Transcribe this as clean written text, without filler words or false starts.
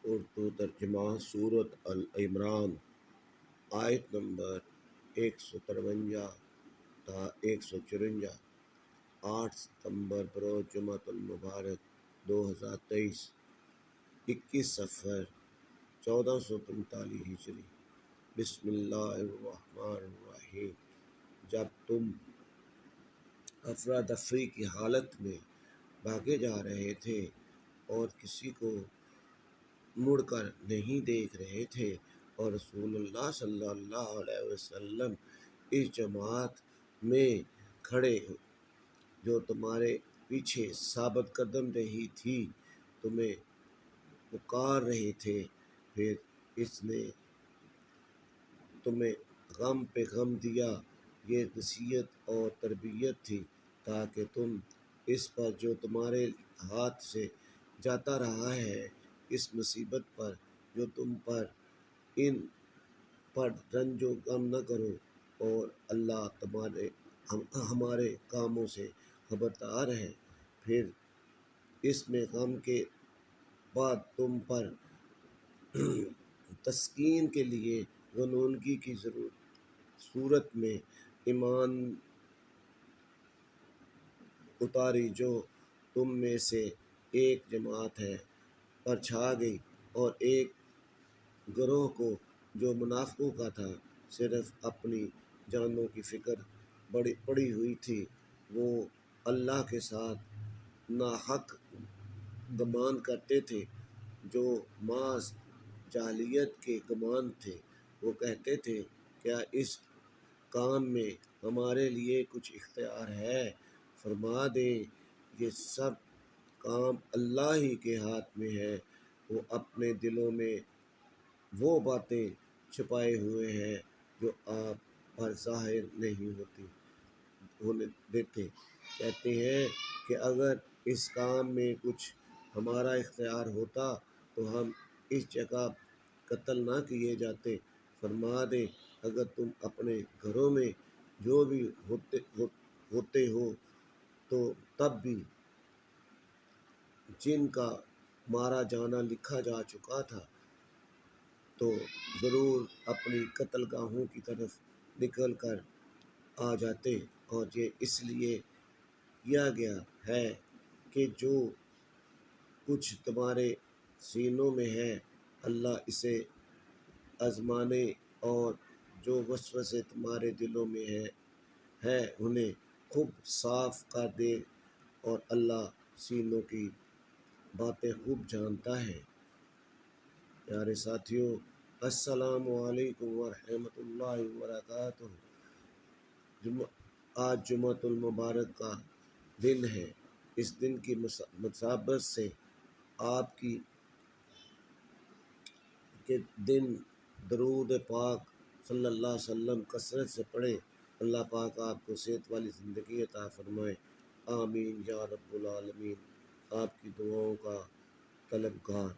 اردو ترجمہ سورۃ ال عمران، آیت نمبر 153 تا 154۔ 8 ستمبر بروز جمعۃ المبارک 2023، 21 صفر 1445 ہجری۔ بسم اللہ الرحمن الرحیم۔ جب تم افراتفری کی حالت میں بھاگے جا رہے تھے اور کسی کو مڑ کر نہیں دیکھ رہے تھے، اور رسول اللہ صلی اللہ علیہ وسلم اس جماعت میں کھڑے جو تمہارے پیچھے ثابت قدم رہی تھی تمہیں پکار رہے تھے، پھر اس نے تمہیں غم پہ غم دیا۔ یہ نصیحت اور تربیت تھی تاکہ تم اس پر جو تمہارے ہاتھ سے جاتا رہا ہے، اس مصیبت پر جو تم پر ان پر رنج و غم نہ کرو، اور اللہ ہمارے کاموں سے خبردار ہے۔ پھر اس میں غم کے بعد تم پر تسکین کے لیے غنودگی کی صورت میں ایمان اتاری جو تم میں سے ایک جماعت ہے پر چھا گئی، اور ایک گروہ کو جو منافقوں کا تھا صرف اپنی جانوں کی فکر پڑی ہوئی تھی، وہ اللہ کے ساتھ ناحق گمان کرتے تھے جو محض جاہلیت کے گمان تھے۔ وہ کہتے تھے، کیا اس کام میں ہمارے لیے کچھ اختیار ہے؟ فرما دیں، یہ سب کام اللہ ہی کے ہاتھ میں ہے۔ وہ اپنے دلوں میں وہ باتیں چھپائے ہوئے ہیں جو آپ پر ظاہر نہیں ہونے دیتے۔ کہتے ہیں کہ اگر اس کام میں کچھ ہمارا اختیار ہوتا تو ہم اس جگہ قتل نہ کیے جاتے۔ فرما دیں، اگر تم اپنے گھروں میں جو بھی ہوتے ہو تو تب بھی جن کا مارا جانا لکھا جا چکا تھا تو ضرور اپنی قتل گاہوں کی طرف نکل کر آ جاتے، اور یہ اس لیے کیا گیا ہے کہ جو کچھ تمہارے سینوں میں ہے اللہ اسے آزمانے، اور جو وسوسے تمہارے دلوں میں ہے انہیں خوب صاف کر دے، اور اللہ سینوں کی باتیں خوب جانتا ہے۔ پیارے ساتھیوں، السلام علیکم ورحمۃ اللہ وبرکاتہ۔ آج جمعۃ المبارک کا دن ہے۔ اس دن کی مسابت سے آپ کی کے دن درود پاک صلی اللہ علیہ وسلم کثرت سے پڑھیں۔ اللہ پاک آپ کو صحت والی زندگی عطا فرمائے، آمین یا رب العالمین۔ آپ کی دعاؤں کا طلبگار۔